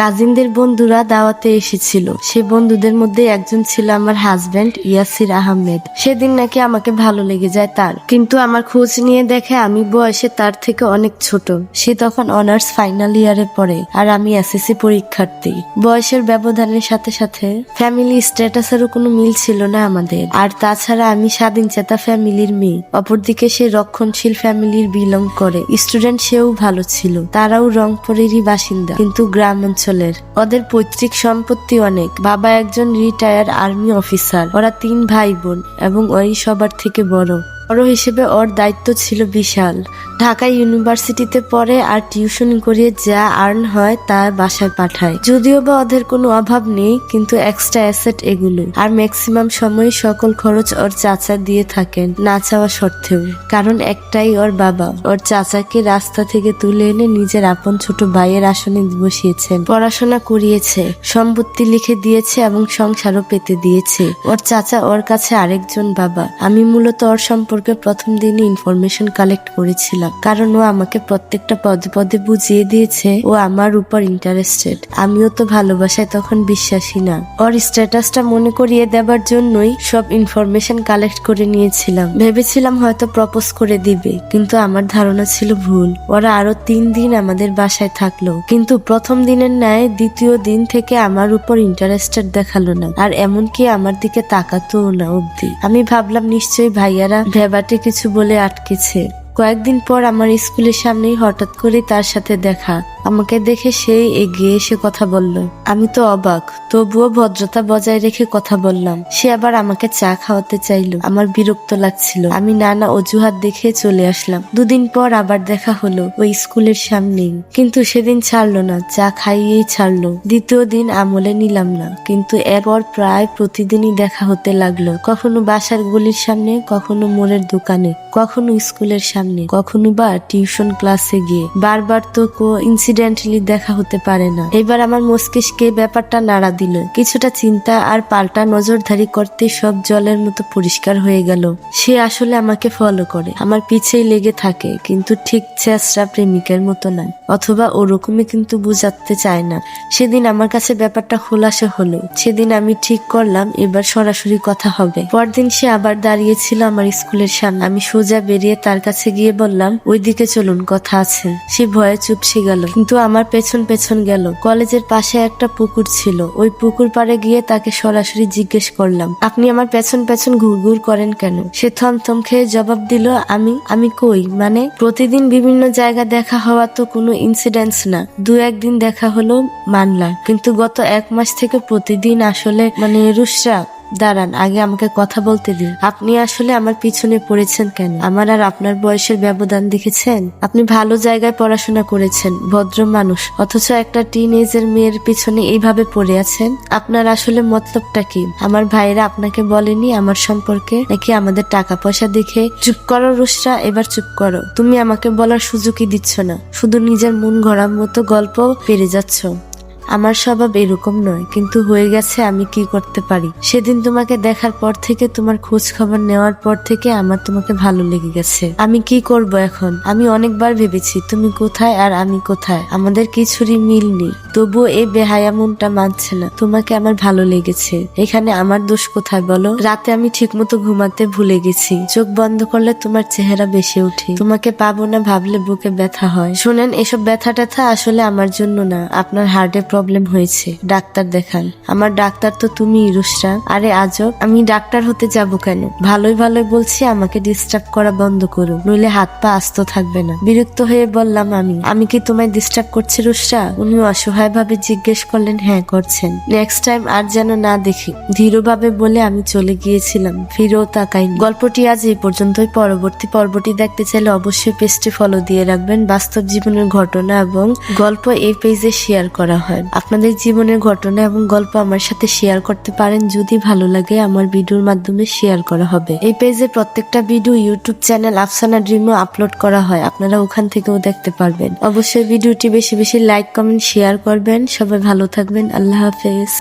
কাজিনদের বন্ধুরা দাওয়াতে এসেছিল। সে বন্ধুদের মধ্যে একজন ছিল আমার হাজবেন্ড ইয়াসির আহমেদ। সেদিন নাকি আমাকে ভালো লেগে যায় তার, কিন্তু আমার খোঁজ নিয়ে দেখে আমি বয়সে তার থেকে অনেক ছোট। সে তখন অনার্স ফাইনাল ইয়ারে পড়ে আর আমি এসএসসি পরীক্ষার্থী। বয়সের ব্যবধানের সাথে সাথে ফ্যামিলি স্ট্যাটাসেরও কোনো মিল ছিল না আমাদের। আর তাছাড়া আমি স্বাধীনচেতা ফ্যামিলির মেয়ে, অপরদিকে সে রক্ষণশীল ফ্যামিলির বিলং করে। স্টুডেন্ট সেও ভালো ছিল, তারাও রংপুরেরই বাসিন্দা, কিন্তু গ্রাম অঞ্চলের। ওদের পৈতৃক সম্পত্তি অনেক। বাবা একজন রিটায়ার্ড আর্মি অফিসার। ওরা 3 ভাই বোন এবং ওই সবার থেকে বড় হিসেবে ওর দায়িত্ব ছিল বিশাল। ঢাকা ইউনিভার্সিটিতে পড়ে আর টিউশন করিয়ে যা আর্ন হয় তা বাসায় পাঠায়। যদিও বা ওদের কোনো অভাব নেই, কিন্তু এক্সট্রা অ্যাসেট এগুলো। আর ম্যাক্সিমাম সময় সকল খরচ ওর চাচা দিয়ে থাকেন, না চাওয়া সত্ত্বেও। কারণ একটাই, ওর বাবা ওর চাচাকে রাস্তা থেকে তুলে এনে নিজের আপন ছোট ভাইয়ের আসনে বসিয়েছেন, পড়াশোনা করিয়েছে, সম্পত্তি লিখে দিয়েছে এবং সংসারও পেতে দিয়েছে। ওর চাচা ওর কাছে আরেকজন বাবা। আমি মূলত ওর সম্পর্কে প্রথম দিনই ইনফরমেশন কালেক্ট করেছিলাম, কারণ ও আমাকে প্রত্যেকটা পদে পদে বুঝিয়ে দিয়েছে ও আমার উপর ইন্টারেস্টেড। আমিও তো ভালোবাসায় তখন বিশ্বাসী না। ওর স্ট্যাটাসটা মনে করিয়ে দেবার জন্যই সব ইনফরমেশন কালেক্ট করে নিয়েছিলাম। ভেবেছিলাম হয়তো প্রপোজ করে দিবে, কিন্তু আমার ধারণা ছিল ভুল। ওরা আরো 3 দিন আমাদের বাসায় থাকলো, কিন্তু প্রথম দিনের ন্যায় দ্বিতীয় দিন থেকে আমার উপর ইন্টারেস্টেড দেখালো না, আর এমনকি আমার দিকে তাকাতোও না অব্দি। আমি ভাবলাম নিশ্চয়ই ভাইয়ারা ভেবাটে কিছু বলে আটকেছে। কয়েকদিন পর আমার স্কুলের সামনেই হঠাৎ করে তার সাথে দেখা। আমাকে দেখে সেই এগিয়ে এসে কথা বলল। আমি তো অবাক, তবুও ভদ্রতা বজায় রেখে কথা বললাম। সে আবার আমাকে চা খাওয়াতে চাইলো। আমার বিরক্ত লাগছিল। আমি নানা অজুহাত দেখে চলে আসলাম। 2 দিন পর আবার দেখা হলো ওই স্কুলের সামনেই, কিন্তু সেদিন ছাড়লো না, চা খাইয়েই ছাড়লো। দ্বিতীয় দিন আমলে নিলাম না, কিন্তু এরপর প্রায় প্রতিদিনই দেখা হতে লাগলো। কখনো বাসার গলির সামনে, কখনো মোড়ের দোকানে, কখনো স্কুলের সামনে, কখনো বা টিউশন ক্লাসে গিয়ে। বারবার তো ইনসিডেন্টালি দেখা হতে পারে না। এবার আমার মস্তিষ্কে ব্যাপারটা নাড়া দিল। কিছুটা চিন্তা আর পাল্টা নজরদারি করতে সব জলের মতো পরিষ্কার হয়ে গেল। সে আসলে আমাকে ফলো করে, আমার পিছেই লেগে থাকে, কিন্তু ঠিক চেষ্টা প্রেমিকের মতো নয়, অথবা ওরকমই, কিন্তু বুঝাতে চায় না। সেদিন আমার কাছে ব্যাপারটা খোলাসা হলো। সেদিন আমি ঠিক করলাম এবার সরাসরি কথা হবে। পরদিন সে আবার দাঁড়িয়েছিল আমার স্কুলের সামনে। আমি সোজা বেরিয়ে তার কাছে গিয়ে বললাম, ওইদিকে চলুন, কথা আছে। সে ভয়ে চুপসে গেল, কিন্তু আমার পেছন পেছন গেল। কলেজের পাশে একটা পুকুর ছিল। ওই পুকুর পাড়ে গিয়ে তাকে সরাসরি জিজ্ঞেস করলাম, আপনি আমার পেছন পেছন ঘুরঘুর করেন কেন? সে থমথম খেয়ে জবাব দিল, আমি কই মানে? প্রতিদিন বিভিন্ন জায়গা দেখা হওয়া তো কোনো ইনসিডেন্স না। 2-1 দিন দেখা হলো মানলাম, কিন্তু গত 1 মাস থেকে প্রতিদিন আসলে রুশরা, দাঁড়ান, আগে আমাকে কথা বলতে দিন। আপনি আসলে আমার পিছনে পড়েছেন কেন? আমার আর আপনার বয়সের ব্যবধান দেখেছেন? আপনি ভালো জায়গায় পড়াশোনা করেছেন, ভদ্র মানুষ, অথচ একটা টিনেজের মেয়ের পিছনে এইভাবে পড়ে আছেন। আপনার আসলে মতলবটা কি? আমার ভাইরা আপনাকে বলেনি আমার সম্পর্কে, নাকি আমাদের টাকা পয়সা দেখে? চুপ করো রুশরা, এবার চুপ করো। তুমি আমাকে বলার সুযোগই দিচ্ছ না, শুধু নিজের মন গড়ার মতো গল্প পেরে যাচ্ছ। আমার স্বভাব এরকম নয়, কিন্তু হয়ে গেছে, আমি কি করতে পারি? সেদিন তোমাকে দেখার পর থেকে, তোমার খোঁজ খবর নেওয়ার পর থেকে আমার তোমাকে ভালো লেগে গেছে। আমি কি করব এখন? আমি অনেকবার ভেবেছি তুমি কোথায় আর আমি কোথায়, আমাদের কিছুরই মিল নেই। তবুও এই বেহায়া মনটা মানছে না। তোমাকে আমার ভালো লেগেছে, এখানে আমার দোষ কোথায় বলো? রাতে আমি ঠিক মতো ঘুমাতে ভুলে গেছি। চোখ বন্ধ করলে তোমার চেহারা বেশি ওঠে। তোমাকে পাবো না ভাবলে বুকে ব্যথা হয়। শোনেন, এসব ব্যথা ট্যাথা আসলে আমার জন্য না, আপনার হার্টে প্রবলেম হয়েছে, ডাক্তার দেখান। আমার ডাক্তার তো তুমি রুশরা। আরে আজব, আমি ডাক্তার হতে যাব কেন? ভালোই ভালোই বলছি, আমাকে ডিস্টার্ব করা বন্ধ করো, নইলে হাত পা আস্ত থাকবে না। বিরক্ত হয়ে বললাম, আমি কি তোমায় ডিস্টার্ব করছি রুশরা? উনি অসহায় ভাবে জিজ্ঞেস করলেন, হ্যাঁ করছেন। নেক্সট টাইম আর যেন না দেখি, ধীরভাবে বলে আমি চলে গিয়েছিলাম, ফিরেও তাকাইনি। গল্পটি আজ এই পর্যন্তই। পরবর্তী পর্বটি দেখতে চাইলে অবশ্যই পেজটি ফলো দিয়ে রাখবেন। বাস্তব জীবনের ঘটনা এবং গল্প এই পেজে শেয়ার করা হয়। আপনাদের জীবনের ঘটনা এবং গল্প আমার সাথে শেয়ার করতে পারেন। যদি ভালো লাগে আমার ভিডিওর মাধ্যমে শেয়ার করা হবে। এই পেজে প্রত্যেকটা ভিডিও ইউটিউব চ্যানেল আফসানা ড্রিমও আপলোড করা হয়, আপনারা ওখান থেকেও দেখতে পারবেন। অবশ্যই ভিডিওটি বেশি বেশি লাইক, কমেন্ট, শেয়ার করবেন। সবাই ভালো থাকবেন। আল্লাহ হাফেজ।